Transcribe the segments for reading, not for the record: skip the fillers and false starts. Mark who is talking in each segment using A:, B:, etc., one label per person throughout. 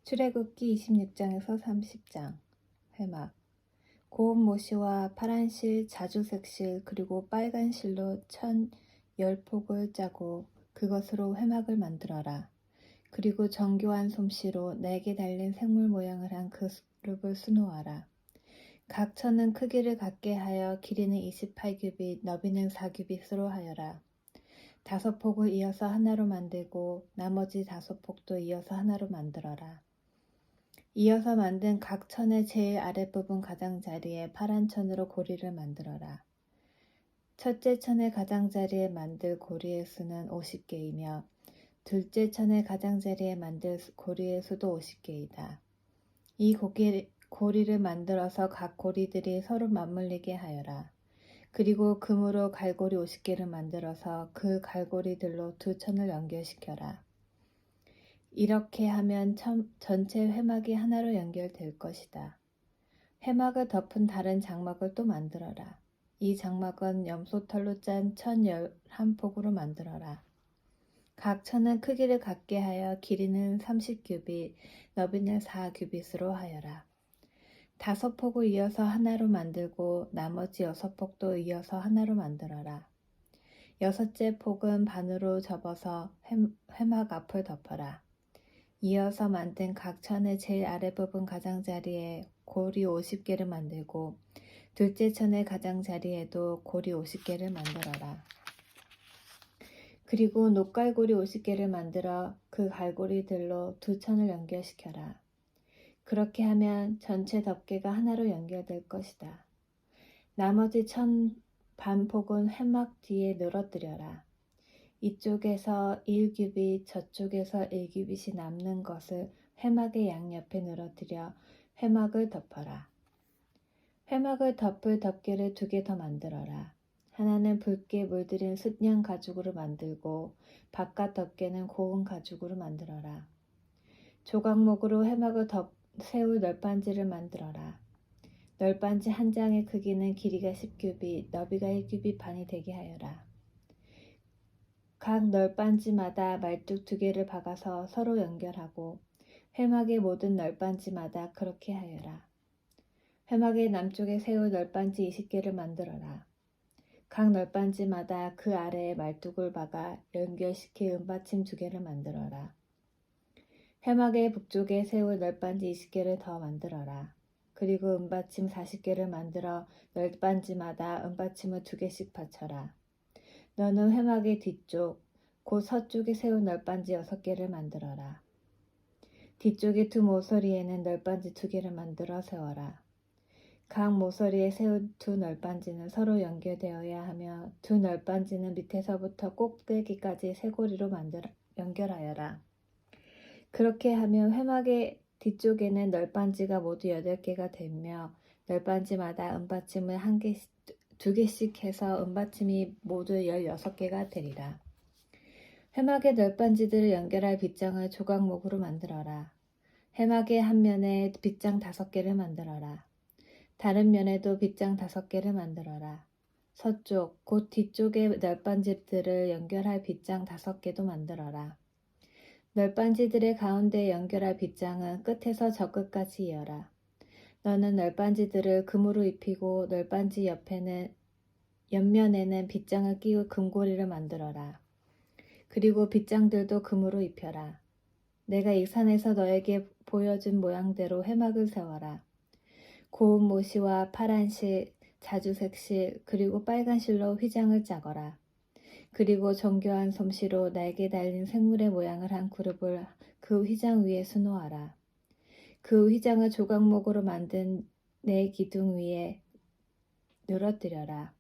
A: 출애굽기 26장에서 30장 회막. 고운 모시와 파란 실, 자주색 실, 그리고 빨간 실로 10폭을 짜고 그것으로 회막을 만들어라. 그리고 정교한 솜씨로 4개 달린 생물 모양을 한 그룹을 수놓아라. 각 천은 크기를 같게 하여 길이는 28규빗, 너비는 4규빗으로 하여라. 5폭을 이어서 하나로 만들고 나머지 5폭도 이어서 하나로 만들어라. 이어서 만든 각 천의 제일 아랫부분 가장자리에 파란 천으로 고리를 만들어라. 첫째 천의 가장자리에 만들 고리의 수는 50개이며 둘째 천의 가장자리에 만들 고리의 수도 50개이다. 이 고리를 만들어서 각 고리들이 서로 맞물리게 하여라. 그리고 금으로 갈고리 50개를 만들어서 그 갈고리들로 두 천을 연결시켜라. 이렇게 하면 전체 회막이 하나로 연결될 것이다. 회막을 덮은 다른 장막을 또 만들어라. 이 장막은 염소털로 짠 1011폭으로 만들어라. 각 천은 크기를 같게 하여 길이는 30규빗, 너비는 4규빗으로 하여라. 5폭을 이어서 하나로 만들고 나머지 6폭도 이어서 하나로 만들어라. 6째 폭은 반으로 접어서 회막 앞을 덮어라. 이어서 만든 각 천의 제일 아랫부분 가장자리에 고리 50개를 만들고 둘째 천의 가장자리에도 고리 50개를 만들어라. 그리고 녹갈고리 50개를 만들어 그 갈고리들로 두 천을 연결시켜라. 그렇게 하면 전체 덮개가 하나로 연결될 것이다. 나머지 천 반폭은 회막 뒤에 늘어뜨려라. 이쪽에서 1규빗, 저쪽에서 1규빗이 남는 것을 회막의 양옆에 늘어뜨려 회막을 덮어라. 회막을 덮을 덮개를 2개 더 만들어라. 하나는 붉게 물들인 숫양 가죽으로 만들고 바깥 덮개는 고운 가죽으로 만들어라. 조각목으로 회막을 세울 널빤지를 만들어라. 널빤지 한 장의 크기는 길이가 10규빗, 너비가 1규빗 반이 되게 하여라. 각 널빤지마다 말뚝 2개를 박아서 서로 연결하고 회막의 모든 널빤지마다 그렇게 하여라. 회막의 남쪽에 세울 널빤지 20개를 만들어라. 각 널빤지마다 그 아래에 말뚝을 박아 연결시킬 은받침 2개를 만들어라. 회막의 북쪽에 세울 널빤지 20개를 더 만들어라. 그리고 은받침 40개를 만들어 널빤지마다 은받침을 2개씩 받쳐라. 너는 회막의 뒤쪽, 곧 서쪽에 세운 널빤지 6개를 만들어라. 뒤쪽의 2 모서리에는 널빤지 2개를 만들어 세워라. 각 모서리에 세운 2 널빤지는 서로 연결되어야 하며 2 널빤지는 밑에서부터 꼭대기까지 쇠고리로 연결하여라. 그렇게 하면 회막의 뒤쪽에는 널빤지가 모두 8개가 되며 널빤지마다 은받침을 2개씩 해서 은받침이 모두 16개가 되리라. 회막의 널빤지들을 연결할 빗장을 조각목으로 만들어라. 회막의 한 면에 빗장 5개를 만들어라. 다른 면에도 빗장 5개를 만들어라. 서쪽, 곧 뒤쪽의 널빤지들을 연결할 빗장 5개도 만들어라. 널빤지들의 가운데 연결할 빗장은 끝에서 저 끝까지 이어라. 너는 널빤지들을 금으로 입히고 널빤지 옆면에는 빗장을 끼울 금고리를 만들어라. 그리고 빗장들도 금으로 입혀라. 내가 이 산에서 너에게 보여준 모양대로 회막을 세워라. 고운 모시와 파란 실, 자주색 실, 그리고 빨간 실로 휘장을 짜거라. 그리고 정교한 솜씨로 날개 달린 생물의 모양을 한 그룹을 그 휘장 위에 수놓아라. 그 휘장을 조각목으로 만든 4기둥 위에 늘어뜨려라.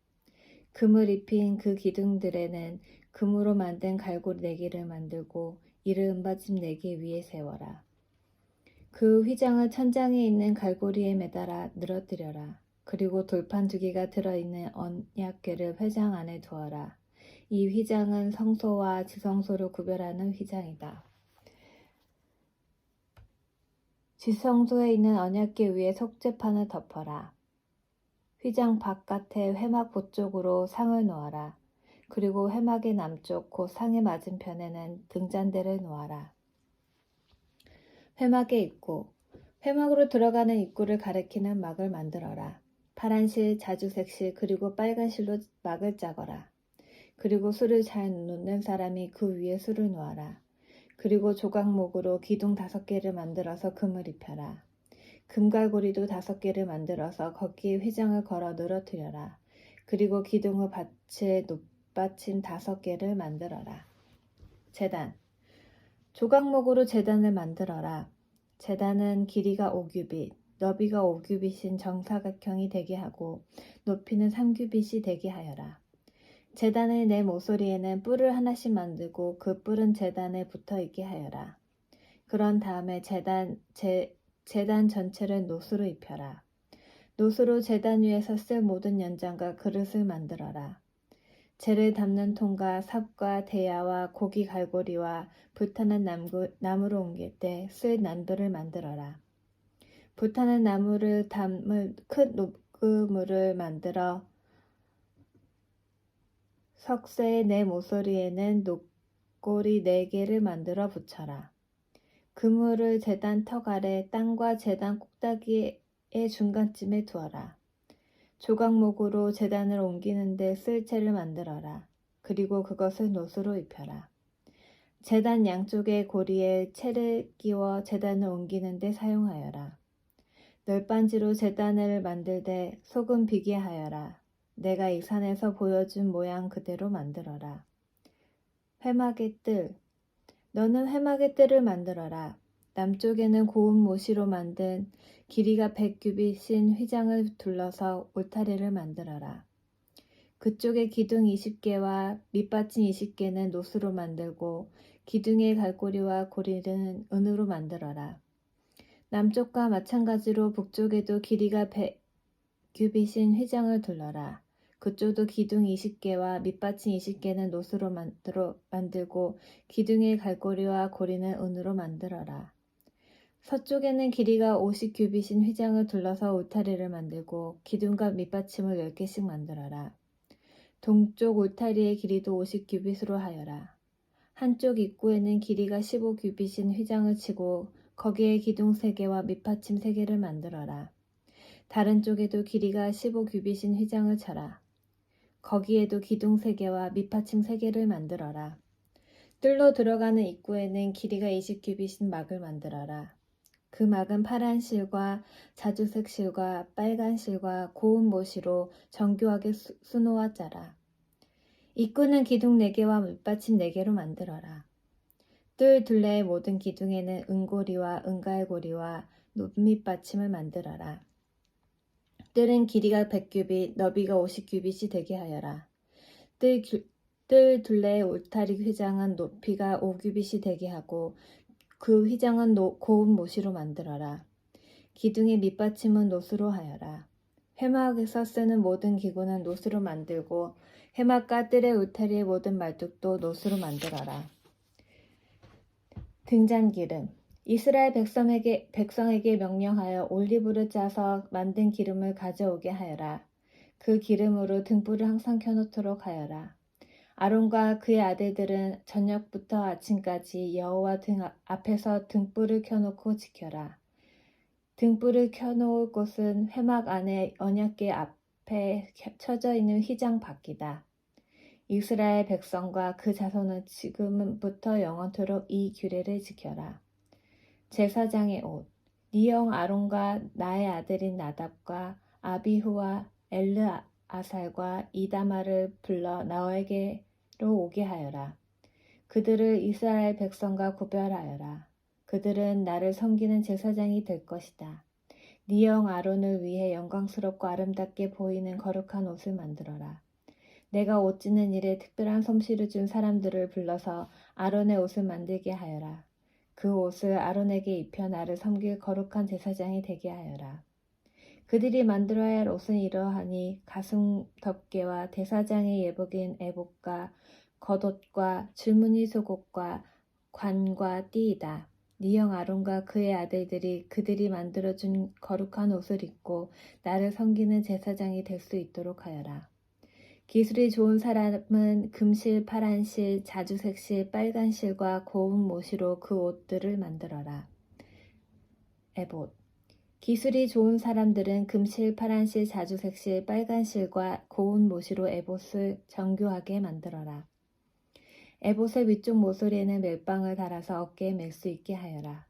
A: 금을 입힌 그 기둥들에는 금으로 만든 갈고리 4개를 만들고 이를 은받침 4개 위에 세워라. 그 휘장을 천장에 있는 갈고리에 매달아 늘어뜨려라. 그리고 돌판 2개가 들어있는 언약궤를 회장 안에 두어라. 이 휘장은 성소와 지성소를 구별하는 휘장이다. 지성소에 있는 언약궤 위에 속죄판을 덮어라. 휘장 바깥에 회막 보쪽으로 상을 놓아라. 그리고 회막의 남쪽 곧 상의 맞은편에는 등잔대를 놓아라. 회막의 입구. 회막으로 들어가는 입구를 가리키는 막을 만들어라. 파란 실, 자주색 실, 그리고 빨간 실로 막을 짜거라. 그리고 술을 잘 놓는 사람이 그 위에 술을 놓아라. 그리고 조각목으로 기둥 5개를 만들어서 금을 입혀라. 금갈고리도 5개를 만들어서 거기에 휘장을 걸어 늘어뜨려라. 그리고 기둥의 밭에 높받침 5개를 만들어라. 제단. 조각목으로 제단을 만들어라. 제단은 길이가 5규빗, 너비가 5규빗인 정사각형이 되게 하고 높이는 3규빗이 되게 하여라. 제단의 네 모서리에는 뿔을 하나씩 만들고 그 뿔은 제단에 붙어 있게 하여라. 그런 다음에 제단 전체를 노수로 입혀라. 노수로 제단 위에서 쓸 모든 연장과 그릇을 만들어라. 재를 담는 통과 삽과 대야와 고기 갈고리와 불타는 나무를 옮길 때 쓸 난도를 만들어라. 불타는 나무를 담을 큰 녹그물을 만들어 석쇠의 네 모서리에는 녹고리 4개를 만들어 붙여라. 그물을 제단 턱 아래 땅과 제단 꼭다기의 중간쯤에 두어라. 조각목으로 제단을 옮기는데 쓸 채를 만들어라. 그리고 그것을 노수로 입혀라. 제단 양쪽의 고리에 채를 끼워 제단을 옮기는데 사용하여라. 널빤지로 제단을 만들되 소금 비게 하여라. 내가 이 산에서 보여준 모양 그대로 만들어라. 회막의 뜰. 너는 회막의 뜰을 만들어라. 남쪽에는 고운 모시로 만든 길이가 100규빗인 휘장을 둘러서 울타리를 만들어라. 그쪽에 기둥 20개와 밑받침 20개는 노수로 만들고 기둥의 갈고리와 고리는 은으로 만들어라. 남쪽과 마찬가지로 북쪽에도 길이가 100규빗인 휘장을 둘러라. 그쪽도 기둥 20개와 밑받침 20개는 노수로 만들고 기둥의 갈고리와 고리는 은으로 만들어라. 서쪽에는 길이가 50규빗인 휘장을 둘러서 울타리를 만들고 기둥과 밑받침을 10개씩 만들어라. 동쪽 울타리의 길이도 50규빗으로 하여라. 한쪽 입구에는 길이가 15규빗인 휘장을 치고 거기에 기둥 3개와 밑받침 3개를 만들어라. 다른 쪽에도 길이가 15규빗인 휘장을 쳐라. 거기에도 기둥 3개와 밑받침 3개를 만들어라. 뜰로 들어가는 입구에는 길이가 20규빗인 막을 만들어라. 그 막은 파란 실과 자주색 실과 빨간 실과 고운 모시로 정교하게 수놓아 짜라. 입구는 기둥 4개와 밑받침 4개로 만들어라. 뜰 둘레의 모든 기둥에는 은고리와 은갈고리와 높밑받침을 만들어라. 뜰은 길이가 100규빗, 너비가 50규빗이 되게 하여라. 뜰 둘레의 울타리 휘장은 높이가 5규빗이 되게 하고 그 휘장은 고운 모시로 만들어라. 기둥의 밑받침은 노수로 하여라. 회막에서 쓰는 모든 기구는 노수로 만들고 회막과 뜰의 울타리의 모든 말뚝도 노수로 만들어라. 등잔기름. 이스라엘 백성에게 명령하여 올리브를 짜서 만든 기름을 가져오게 하여라. 그 기름으로 등불을 항상 켜놓도록 하여라. 아론과 그의 아들들은 저녁부터 아침까지 여호와 등 앞에서 등불을 켜놓고 지켜라. 등불을 켜놓을 곳은 회막 안에 언약궤 앞에 쳐져 있는 휘장 밖이다. 이스라엘 백성과 그 자손은 지금부터 영원토록 이 규례를 지켜라. 제사장의 옷. 네 형 아론과 나의 아들인 나답과 아비후와 엘르아살과 이다마를 불러 너에게로 오게 하여라. 그들을 이스라엘 백성과 구별하여라. 그들은 나를 섬기는 제사장이 될 것이다. 네 형 아론을 위해 영광스럽고 아름답게 보이는 거룩한 옷을 만들어라. 내가 옷 찢는 일에 특별한 솜씨를 준 사람들을 불러서 아론의 옷을 만들게 하여라. 그 옷을 아론에게 입혀 나를 섬길 거룩한 제사장이 되게 하여라. 그들이 만들어야 할 옷은 이러하니 가슴 덮개와 대사장의 예복인 에봇과 겉옷과 줄무늬 속옷과 관과 띠이다. 네 형 아론과 그의 아들들이 그들이 만들어준 거룩한 옷을 입고 나를 섬기는 제사장이 될 수 있도록 하여라. 기술이 좋은 사람은 금실, 파란실, 자주색실, 빨간실과 고운 모시로 그 옷들을 만들어라. 에봇. 기술이 좋은 사람들은 금실, 파란실, 자주색실, 빨간실과 고운 모시로 에봇을 정교하게 만들어라. 에봇의 위쪽 모서리에는 멜빵을 달아서 어깨에 맬 수 있게 하여라.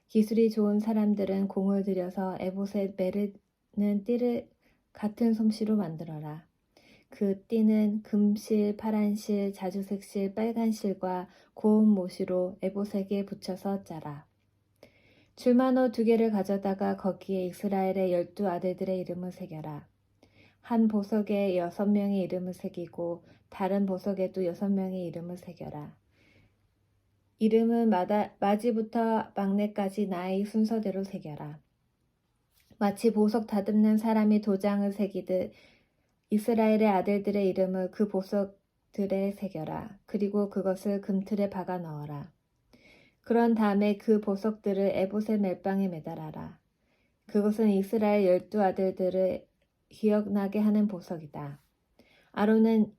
A: 기술이 좋은 사람들은 공을 들여서 에봇에 매르는 띠를 같은 솜씨로 만들어라. 그 띠는 금실, 파란실, 자주색실, 빨간실과 고운 모시로 에봇에게 붙여서 짜라. 줄마노 2개를 가져다가 거기에 이스라엘의 12 아들들의 이름을 새겨라. 한 보석에 6명의 이름을 새기고 다른 보석에도 6명의 이름을 새겨라. 이름은 마지부터 막내까지 나이 순서대로 새겨라. 마치 보석 다듬는 사람이 도장을 새기듯 이스라엘의 아들들의 이름을 그 보석들에 새겨라. 그리고 그것을 금틀에 박아 넣어라. 그런 다음에 그 보석들을 에봇의 멜빵에 매달아라. 그것은 이스라엘 12 아들들을 기억나게 하는 보석이다. 아론은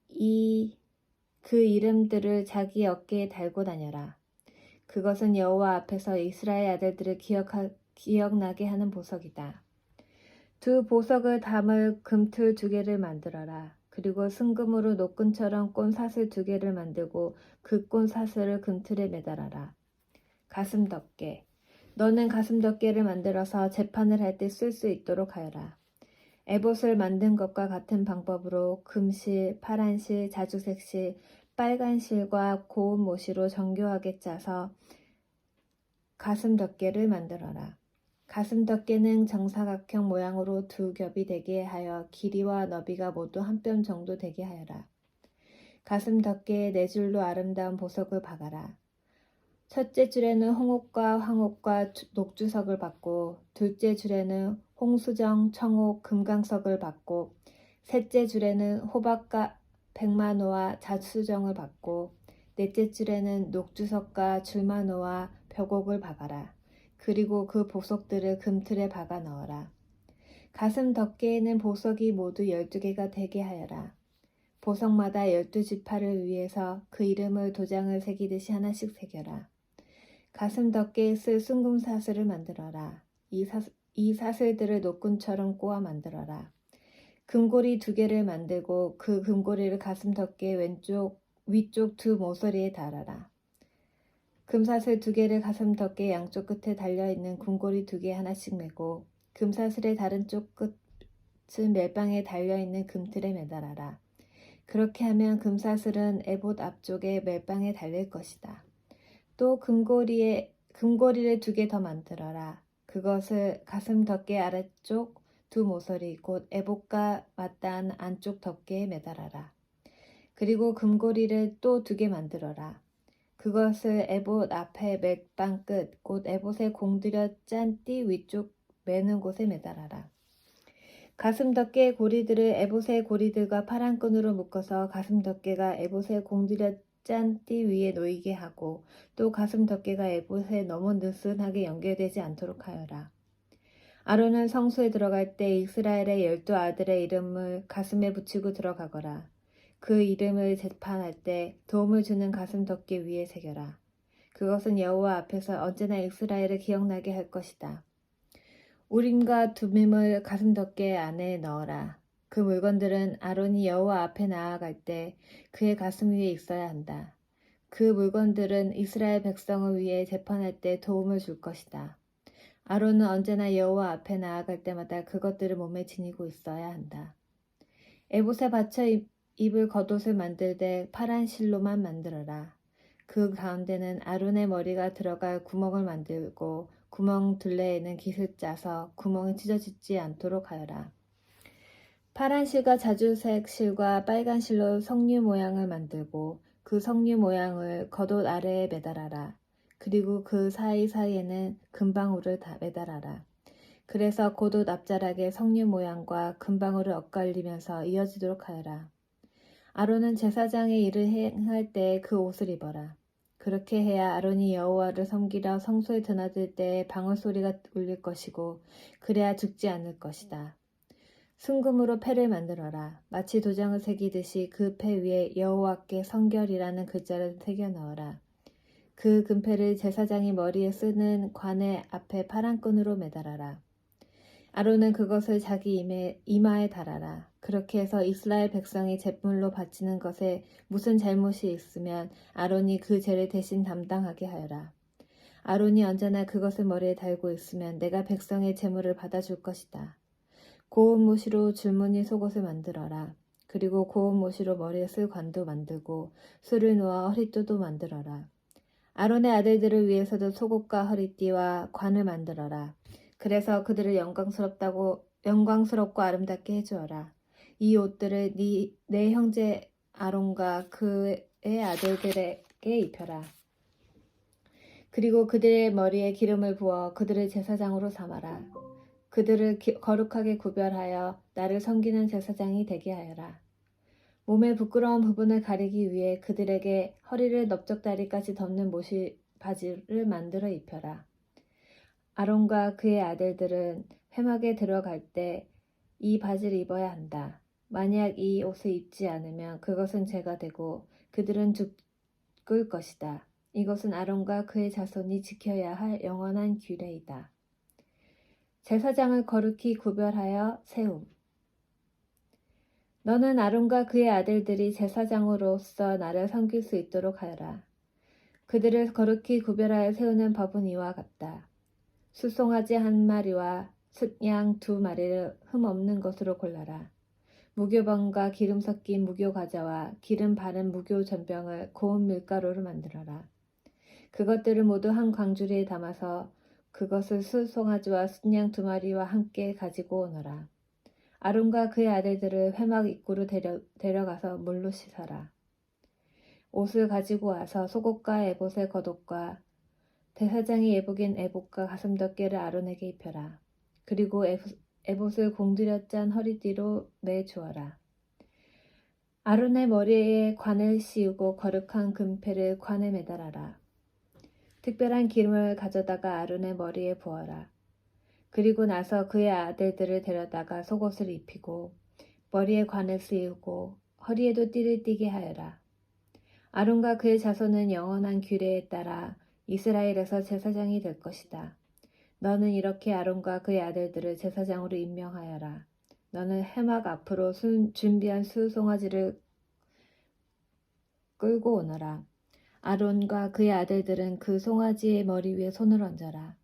A: 그 이름들을 자기 어깨에 달고 다녀라. 그것은 여호와 앞에서 이스라엘 아들들을 기억나게 하는 보석이다. 2 보석을 담을 금틀 2개를 만들어라. 그리고 순금으로 노끈처럼 꼰사슬 2개를 만들고 그 꼰사슬을 금틀에 매달아라. 가슴덮개. 너는 가슴덮개를 만들어서 재판을 할 때 쓸 수 있도록 하여라. 에봇을 만든 것과 같은 방법으로 금실, 파란실, 자주색실, 빨간실과 고운 모시로 정교하게 짜서 가슴덮개를 만들어라. 가슴덮개는 정사각형 모양으로 2겹이 되게 하여 길이와 너비가 모두 한 뼘 정도 되게 하여라. 가슴덮개에 4줄로 아름다운 보석을 박아라. 첫째 줄에는 홍옥과 황옥과 녹주석을 받고 둘째 줄에는 홍수정, 청옥, 금강석을 받고 셋째 줄에는 호박과 백마노와 자수정을 받고 넷째 줄에는 녹주석과 줄마노와 벽옥을 박아라. 그리고 그 보석들을 금틀에 박아 넣어라. 가슴 덮개에는 보석이 모두 12개가 되게 하여라. 보석마다 12지파를 위해서 그 이름을 도장을 새기듯이 하나씩 새겨라. 가슴 덮개에 쓸 순금사슬을 만들어라. 이 사슬들을 노끈처럼 꼬아 만들어라. 금고리 2개를 만들고 그 금고리를 가슴 덮개 위쪽 2 모서리에 달아라. 금사슬 2개를 가슴 덮개 양쪽 끝에 달려있는 금고리 2개 하나씩 매고 금사슬의 다른 쪽 끝은 멜빵에 달려있는 금틀에 매달아라. 그렇게 하면 금사슬은 에봇 앞쪽에 멜빵에 달릴 것이다. 또 금고리를 2개 더 만들어라. 그것을 가슴 덮개 아래쪽 2 모서리 곧 에봇과 맞닿은 안쪽 덮개에 매달아라. 그리고 금고리를 또 2개 만들어라. 그것을 에봇 앞에 멜빵 끝 곧 에봇에 공들여 짠 띠 위쪽 매는 곳에 매달아라. 가슴 덮개의 고리들을 에봇의 고리들과 파란 끈으로 묶어서 가슴 덮개가 에봇에 공들여 짠 띠 위에 놓이게 하고 또 가슴 덮개가 에봇에 너무 느슨하게 연결되지 않도록 하여라. 아론은 성소에 들어갈 때 이스라엘의 12 아들의 이름을 가슴에 붙이고 들어가거라. 그 이름을 재판할 때 도움을 주는 가슴 덮개 위에 새겨라. 그것은 여호와 앞에서 언제나 이스라엘을 기억나게 할 것이다. 우림과 둠밈을 가슴 덮개 안에 넣어라. 그 물건들은 아론이 여호와 앞에 나아갈 때 그의 가슴 위에 있어야 한다. 그 물건들은 이스라엘 백성을 위해 재판할 때 도움을 줄 것이다. 아론은 언제나 여호와 앞에 나아갈 때마다 그것들을 몸에 지니고 있어야 한다. 에봇에 받쳐 입을 겉옷을 만들 때 파란 실로만 만들어라. 그 가운데는 아론의 머리가 들어갈 구멍을 만들고 구멍 둘레에는 깃을 짜서 구멍이 찢어지지 않도록 하여라. 파란 실과 자주색 실과 빨간 실로 석류 모양을 만들고 그 석류 모양을 겉옷 아래에 매달아라. 그리고 그 사이사이에는 금방울을 다 매달아라. 그래서 겉옷 앞자락에 석류 모양과 금방울을 엇갈리면서 이어지도록 하여라. 아론은 제사장의 일을 행할 때 그 옷을 입어라. 그렇게 해야 아론이 여호와를 섬기러 성소에 드나들 때 방울 소리가 울릴 것이고 그래야 죽지 않을 것이다. 순금으로 패를 만들어라. 마치 도장을 새기듯이 그 패 위에 여호와께 성결이라는 글자를 새겨 넣어라. 그 금패를 제사장이 머리에 쓰는 관의 앞에 파란 끈으로 매달아라. 아론은 그것을 자기 이마에 달아라. 그렇게 해서 이스라엘 백성이 제물로 바치는 것에 무슨 잘못이 있으면 아론이 그 죄를 대신 담당하게 하여라. 아론이 언제나 그것을 머리에 달고 있으면 내가 백성의 제물을 받아줄 것이다. 고운 모시로 줄무늬 속옷을 만들어라. 그리고 고운 모시로 머리에 쓸 관도 만들고 술을 놓아 허리띠도 만들어라. 아론의 아들들을 위해서도 속옷과 허리띠와 관을 만들어라. 그래서 그들을 영광스럽고 아름답게 해주어라. 이 옷들을 내 형제 아론과 그의 아들들에게 입혀라. 그리고 그들의 머리에 기름을 부어 그들을 제사장으로 삼아라. 그들을 거룩하게 구별하여 나를 섬기는 제사장이 되게 하여라. 몸의 부끄러운 부분을 가리기 위해 그들에게 허리를 넓적다리까지 덮는 모시 바지를 만들어 입혀라. 아론과 그의 아들들은 회막에 들어갈 때 이 바지를 입어야 한다. 만약 이 옷을 입지 않으면 그것은 죄가 되고 그들은 죽을 것이다. 이것은 아론과 그의 자손이 지켜야 할 영원한 규례이다. 제사장을 거룩히 구별하여 세움. 너는 아론과 그의 아들들이 제사장으로서 나를 섬길 수 있도록 하여라. 그들을 거룩히 구별하여 세우는 법은 이와 같다. 수송아지 1마리와 숫양 2마리를 흠없는 것으로 골라라. 무교병과 기름 섞인 무교과자와 기름 바른 무교전병을 고운 밀가루로 만들어라. 그것들을 모두 한 광주리에 담아서 그것을 수송아지와 숫양 2마리와 함께 가지고 오너라. 아론과 그의 아들들을 회막 입구로 데려가서 물로 씻어라. 옷을 가지고 와서 속옷과 에봇의 겉옷과 대사장이 예복인 에봇과 가슴덮개를 아론에게 입혀라. 그리고 에봇을 공들여 짠 허리띠로 매주어라. 아론의 머리에 관을 씌우고 거룩한 금패를 관에 매달아라. 특별한 기름을 가져다가 아론의 머리에 부어라. 그리고 나서 그의 아들들을 데려다가 속옷을 입히고 머리에 관을 씌우고 허리에도 띠를 띠게 하여라. 아론과 그의 자손은 영원한 규례에 따라 이스라엘에서 제사장이 될 것이다. 너는 이렇게 아론과 그의 아들들을 제사장으로 임명하여라. 너는 회막 앞으로 준비한 수송아지를 끌고 오너라. 아론과 그의 아들들은 그 송아지의 머리 위에 손을 얹어라.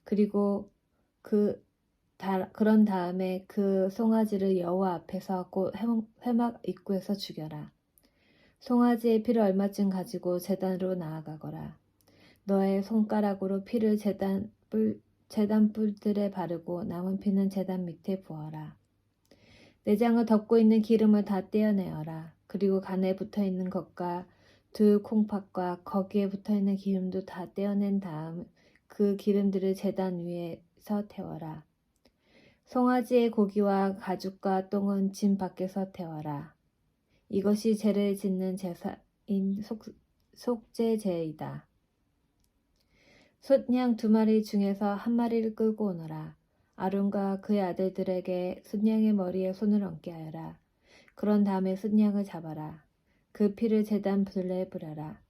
A: 그리고 그런 다음에 그 송아지를 여호와 앞에서 곧 회막 입구에서 죽여라. 송아지의 피를 얼마쯤 가지고 제단으로 나아가거라. 너의 손가락으로 피를 제단 뿔들에 바르고 남은 피는 제단 밑에 부어라. 내장을 덮고 있는 기름을 다 떼어내어라. 그리고 간에 붙어있는 것과 두 콩팥과 거기에 붙어있는 기름도 다 떼어낸 다음 그 기름들을 제단 위에서 태워라. 송아지의 고기와 가죽과 똥은 진 밖에서 태워라. 이것이 죄를 짓는 제사인 속죄제이다. 숫양 2마리 중에서 1마리를 끌고 오너라. 아론과 그의 아들들에게 숫양의 머리에 손을 얹게 하여라. 그런 다음에 숫양을 잡아라. 그 피를 제단 둘레에 뿌려라.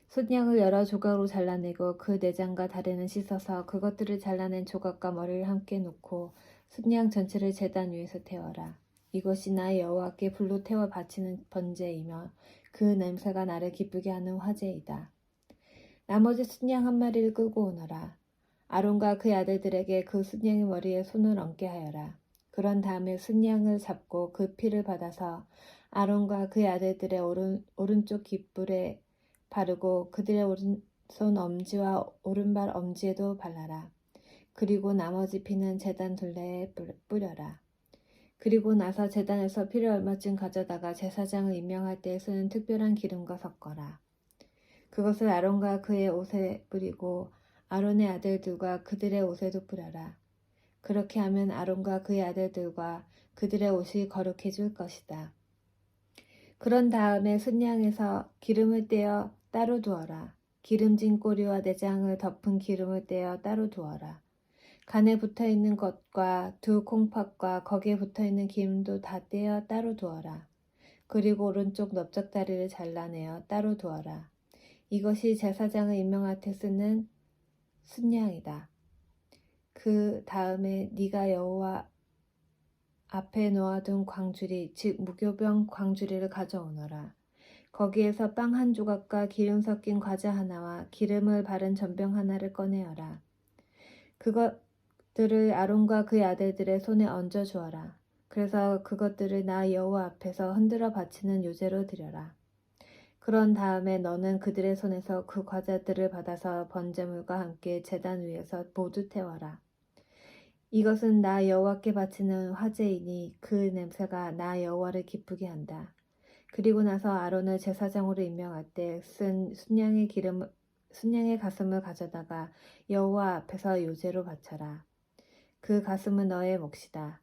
A: 숫양을 여러 조각으로 잘라내고 그 내장과 다리는 씻어서 그것들을 잘라낸 조각과 머리를 함께 놓고 숫양 전체를 제단 위에서 태워라. 이것이 나의 여호와께 불로 태워 바치는 번제이며 그 냄새가 나를 기쁘게 하는 화제이다. 나머지 숫양 1마리를 끌고 오너라. 아론과 그의 아들들에게 그 숫양의 머리에 손을 얹게 하여라. 그런 다음에 숫양을 잡고 그 피를 받아서 아론과 그의 아들들의 오른쪽 깃불에 바르고 그들의 오른손 엄지와 오른발 엄지에도 발라라. 그리고 나머지 피는 제단 둘레에 뿌려라. 그리고 나서 제단에서 피를 얼마쯤 가져다가 제사장을 임명할 때 쓰는 특별한 기름과 섞어라. 그것을 아론과 그의 옷에 뿌리고 아론의 아들들과 그들의 옷에도 뿌려라. 그렇게 하면 아론과 그의 아들들과 그들의 옷이 거룩해질 것이다. 그런 다음에 숫양에서 기름을 떼어 따로 두어라. 기름진 꼬리와 내장을 덮은 기름을 떼어 따로 두어라. 간에 붙어있는 것과 두 콩팥과 거기에 붙어있는 기름도 다 떼어 따로 두어라. 그리고 오른쪽 넓적다리를 잘라내어 따로 두어라. 이것이 제사장을 임명할 때 쓰는 순양이다. 그 다음에 네가 여호와 앞에 놓아둔 광주리 즉 무교병 광주리를 가져오너라. 거기에서 빵 한 조각과 기름 섞인 과자 하나와 기름을 바른 전병 하나를 꺼내어라. 그것들을 아론과 그의 아들들의 손에 얹어 주어라. 그래서 그것들을 나 여호와 앞에서 흔들어 바치는 요제로 드려라. 그런 다음에 너는 그들의 손에서 그 과자들을 받아서 번제물과 함께 제단 위에서 모두 태워라. 이것은 나 여호와께 바치는 화제이니 그 냄새가 나 여호와를 기쁘게 한다. 그리고 나서 아론을 제사장으로 임명할 때 쓴 순양의 가슴을 가져다가 여호와 앞에서 요제로 바쳐라. 그 가슴은 너의 몫이다.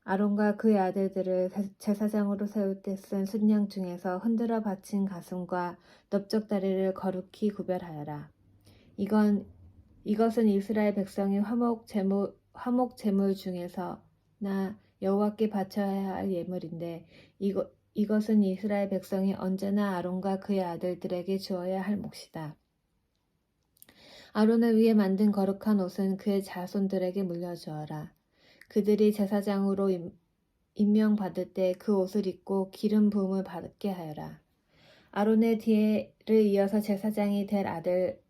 A: 아론과 그의 아들들을 제사장으로 세울 때 쓴 순양 중에서 흔들어 바친 가슴과 넓적다리를 거룩히 구별하여라. 이것은 이스라엘 백성이 화목 제물 중에서 나 여호와께 바쳐야 할 예물인데 이것은 이스라엘 백성이 언제나 아론과 그의 아들들에게 주어야 할 몫이다. 아론을 위해 만든 거룩한 옷은 그의 자손들에게 물려주어라. 그들이 제사장으로 임명받을 때 그 옷을 입고 기름 부음을 받게 하여라. 아론의 뒤를 이어서 제사장이 될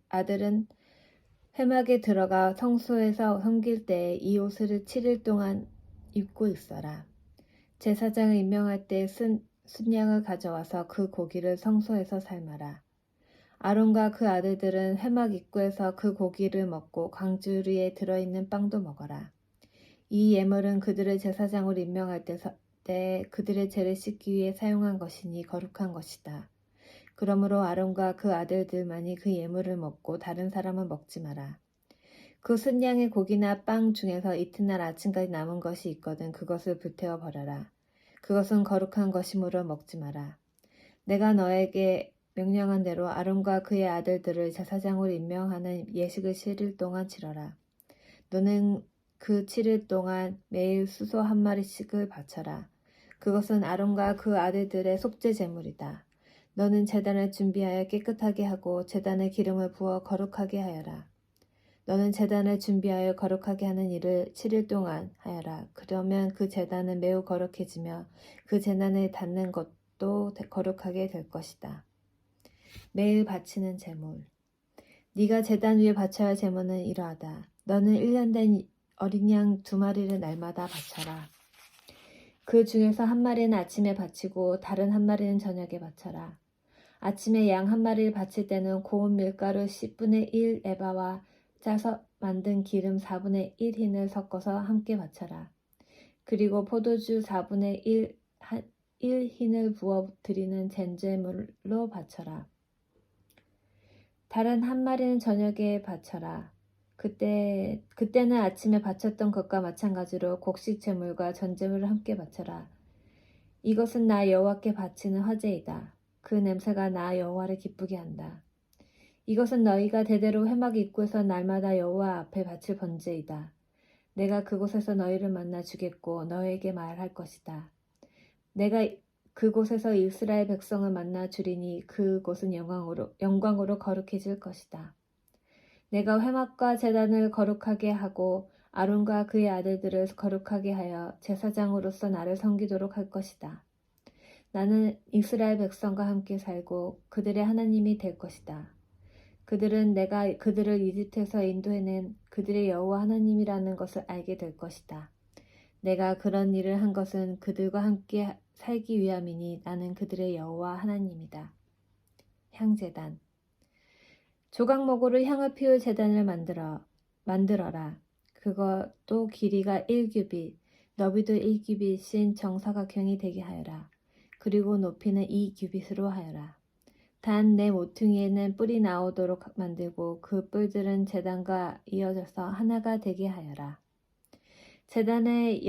A: 아들은 회막에 들어가 성소에서 섬길 때에 이 옷을 7일 동안 입고 있어라. 제사장을 임명할 때 순양을 가져와서 그 고기를 성소에서 삶아라. 아론과 그 아들들은 회막 입구에서 그 고기를 먹고 광주리에 들어있는 빵도 먹어라. 이 예물은 그들을 제사장으로 임명할 때 그들의 죄를 씻기 위해 사용한 것이니 거룩한 것이다. 그러므로 아론과 그 아들들만이 그 예물을 먹고 다른 사람은 먹지 마라. 그 순양의 고기나 빵 중에서 이튿날 아침까지 남은 것이 있거든 그것을 불태워 버려라. 그것은 거룩한 것이므로 먹지 마라. 내가 너에게 명령한 대로 아론과 그의 아들들을 제사장으로 임명하는 예식을 7일 동안 치러라. 너는 그 7일 동안 매일 수소 한 마리씩을 바쳐라. 그것은 아론과 그 아들들의 속죄 제물이다. 너는 제단을 준비하여 깨끗하게 하고 제단에 기름을 부어 거룩하게 하여라. 너는 제단을 준비하여 거룩하게 하는 일을 7일 동안 하여라. 그러면 그 제단은 매우 거룩해지며 그 제단에 닿는 것도 거룩하게 될 것이다. 매일 바치는 제물. 네가 제단 위에 바쳐야 할 제물은 이러하다. 너는 1년 된 어린 양 2마리를 날마다 바쳐라. 그 중에서 한 마리는 아침에 바치고 다른 한 마리는 저녁에 바쳐라. 아침에 양 한 마리를 바칠 때는 고운 밀가루 10분의 1 에바와 짜서 만든 기름 4분의 1 흰을 섞어서 함께 바쳐라. 그리고 포도주 4분의 1 흰을 부어 드리는 젠제물로 바쳐라. 다른 한 마리는 저녁에 바쳐라. 그때는 아침에 바쳤던 것과 마찬가지로 곡식 제물과 전제물을 함께 바쳐라. 이것은 나 여호와께 바치는 화제이다. 그 냄새가 나 여호와를 기쁘게 한다. 이것은 너희가 대대로 회막 입구에서 날마다 여호와 앞에 바칠 번제이다. 내가 그곳에서 너희를 만나 주겠고 너희에게 말할 것이다. 내가 그곳에서 이스라엘 백성을 만나 주리니 그곳은 영광으로 거룩해질 것이다. 내가 회막과 제단을 거룩하게 하고 아론과 그의 아들들을 거룩하게 하여 제사장으로서 나를 섬기도록 할 것이다. 나는 이스라엘 백성과 함께 살고 그들의 하나님이 될 것이다. 그들은 내가 그들을 이집트에서 인도해낸 그들의 여호와 하나님이라는 것을 알게 될 것이다. 내가 그런 일을 한 것은 그들과 함께 살기 위함이니 나는 그들의 여호와 하나님이다. 향제단. 조각목으로 향을 피울 제단을 만들어라. 그것도 길이가 1규빗, 너비도 1규빗인 정사각형이 되게 하여라. 그리고 높이는 2규빗으로 하여라. 단 내 모퉁이에는 뿔이 나오도록 만들고 그 뿔들은 제단과 이어져서 하나가 되게 하여라. 제단의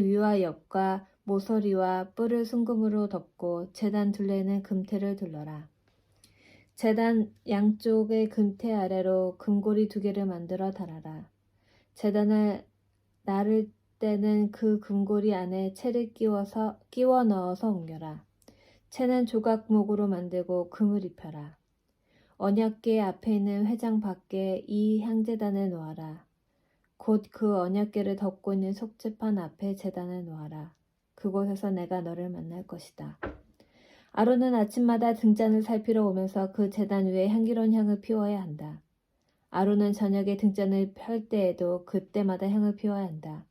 A: 위와 옆과 모서리와 뿔을 순금으로 덮고 제단 둘레는 금테를 둘러라. 제단 양쪽의 금테 아래로 금고리 2개를 만들어 달아라. 제단을 나를 때는 그 금고리 안에 채를 끼워 넣어서 옮겨라. 채는 조각목으로 만들고 금을 입혀라. 언약궤 앞에 있는 회장 밖에 이 향제단을 놓아라. 곧 그 언약궤를 덮고 있는 속죄판 앞에 제단을 놓아라. 그곳에서 내가 너를 만날 것이다. 아론은 아침마다 등잔을 살피러 오면서 그 제단 위에 향기로운 향을 피워야 한다. 아론은 저녁에 등잔을 펼 때에도 그때마다 향을 피워야 한다.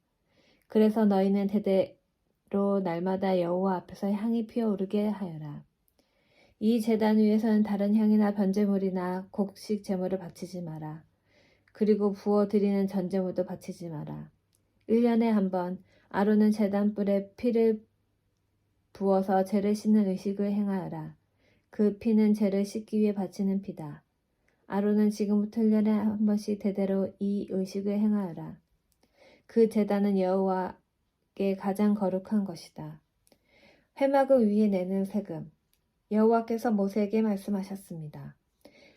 A: 그래서 너희는 대대로 날마다 여호와 앞에서 향이 피어오르게 하여라. 이 제단 위에서는 다른 향이나 변제물이나 곡식 제물을 바치지 마라. 그리고 부어드리는 전제물도 바치지 마라. 1년에 한 번 아론은 제단 뿔에 피를 부어서 죄를 씻는 의식을 행하여라. 그 피는 죄를 씻기 위해 바치는 피다. 아론은 지금부터 1년에 한 번씩 대대로 이 의식을 행하여라. 그 제단은 여호와께 가장 거룩한 것이다. 회막을 위에 내는 세금. 여호와께서 모세에게 말씀하셨습니다.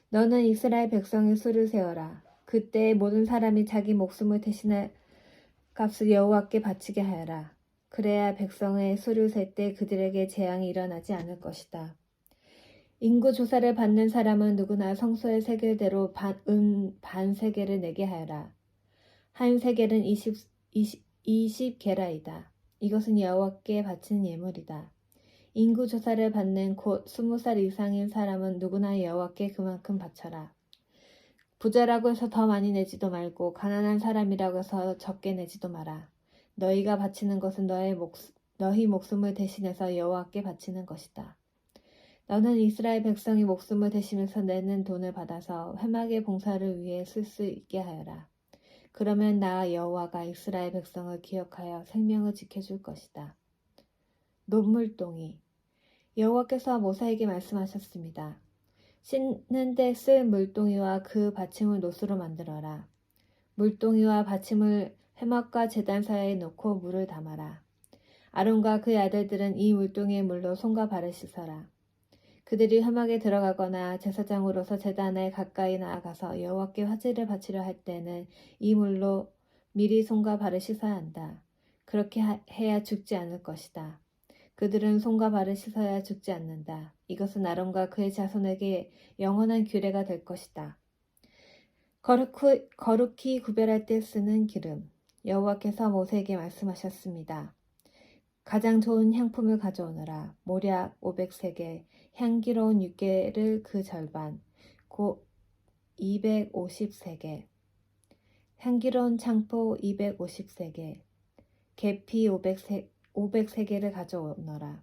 A: 너는 이스라엘 백성의 수를 세어라. 그때 모든 사람이 자기 목숨을 대신할 값을 여호와께 바치게 하여라. 그래야 백성의 수를 셀 때 그들에게 재앙이 일어나지 않을 것이다. 인구 조사를 받는 사람은 누구나 성소의 세겔대로 반 세겔을 내게 하여라. 한 세겔은 20게라이다. 이것은 여호와께 바치는 예물이다. 인구 조사를 받는 곧 20살 이상인 사람은 누구나 여호와께 그만큼 바쳐라. 부자라고 해서 더 많이 내지도 말고 가난한 사람이라고 해서 적게 내지도 마라. 너희가 바치는 것은 너희 목숨을 대신해서 여호와께 바치는 것이다. 너는 이스라엘 백성이 목숨을 대신해서 내는 돈을 받아서 회막의 봉사를 위해 쓸 수 있게 하여라. 그러면 나 여호와가 이스라엘 백성을 기억하여 생명을 지켜줄 것이다. 노물동이. 여호와께서 모세에게 말씀하셨습니다. 씻는 데 쓸 물동이와 그 받침을 노수로 만들어라. 물동이와 받침을 회막과 제단 사이에 놓고 물을 담아라. 아론과 그의 아들들은 이 물동이의 물로 손과 발을 씻어라. 그들이 회막에 들어가거나 제사장으로서 제단에 가까이 나아가서 여호와께 화제를 바치려 할 때는 이 물로 미리 손과 발을 씻어야 한다. 그렇게 해야 죽지 않을 것이다. 그들은 손과 발을 씻어야 죽지 않는다. 이것은 아론과 그의 자손에게 영원한 규례가 될 것이다. 거룩히 구별할 때 쓰는 기름. 여호와께서 모세에게 말씀하셨습니다. 가장 좋은 향품을 가져오너라. 모략 500세겔, 향기로운 육개를 그 절반, 곧 250세겔, 향기로운 창포 250세겔, 계피 500세겔을 가져오너라.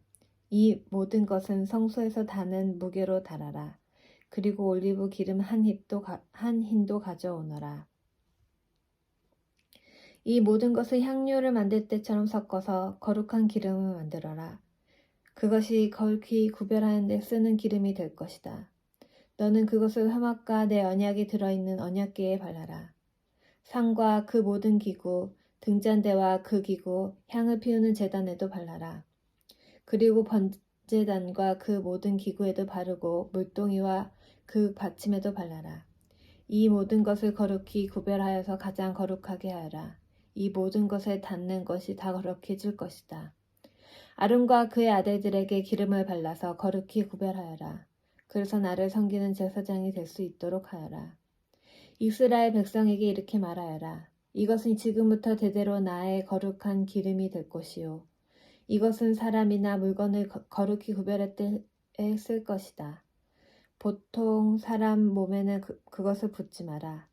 A: 이 모든 것은 성소에서 다는 무게로 달아라. 그리고 올리브 기름 한 흰도 가져오너라. 이 모든 것을 향료를 만들 때처럼 섞어서 거룩한 기름을 만들어라. 그것이 거룩히 구별하는 데 쓰는 기름이 될 것이다. 너는 그것을 회막과 내 언약이 들어있는 언약궤에 발라라. 상과 그 모든 기구, 등잔대와 그 기구, 향을 피우는 제단에도 발라라. 그리고 번제단과 그 모든 기구에도 바르고 물동이와 그 받침에도 발라라. 이 모든 것을 거룩히 구별하여서 가장 거룩하게 하여라. 이 모든 것에 닿는 것이 다 거룩해질 것이다. 아론과 그의 아들들에게 기름을 발라서 거룩히 구별하여라. 그래서 나를 섬기는 제사장이 될 수 있도록 하여라. 이스라엘 백성에게 이렇게 말하여라. 이것은 지금부터 대대로 나의 거룩한 기름이 될 것이요. 이것은 사람이나 물건을 거룩히 구별할 때 쓸 것이다. 보통 사람 몸에는 그것을 붓지 마라.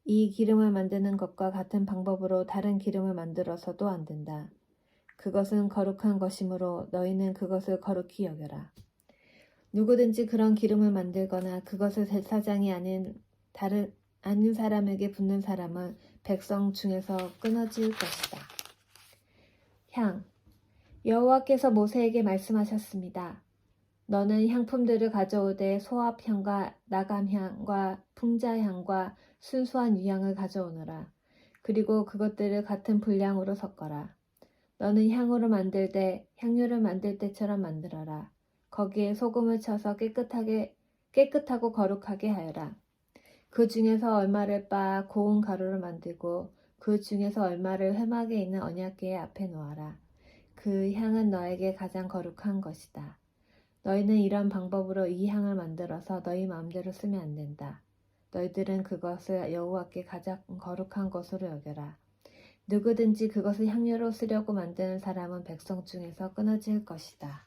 A: 이 기름을 만드는 것과 같은 방법으로 다른 기름을 만들어서도 안 된다. 그것은 거룩한 것이므로 너희는 그것을 거룩히 여겨라. 누구든지 그런 기름을 만들거나 그것을 제사장이 아닌 사람에게 붓는 사람은 백성 중에서 끊어질 것이다. 향. 여호와께서 모세에게 말씀하셨습니다. 너는 향품들을 가져오되 소합향과 나감향과 풍자향과 순수한 유향을 가져오너라. 그리고 그것들을 같은 분량으로 섞어라. 너는 향료를 만들 때처럼 만들어라. 거기에 소금을 쳐서 깨끗하고 거룩하게 하여라. 그 중에서 얼마를 빻아 고운 가루를 만들고 그 중에서 얼마를 회막에 있는 언약궤의 앞에 놓아라. 그 향은 너에게 가장 거룩한 것이다. 너희는 이런 방법으로 이 향을 만들어서 너희 마음대로 쓰면 안 된다. 너희들은 그것을 여호와께 가장 거룩한 것으로 여겨라. 누구든지 그것을 향료로 쓰려고 만드는 사람은 백성 중에서 끊어질 것이다.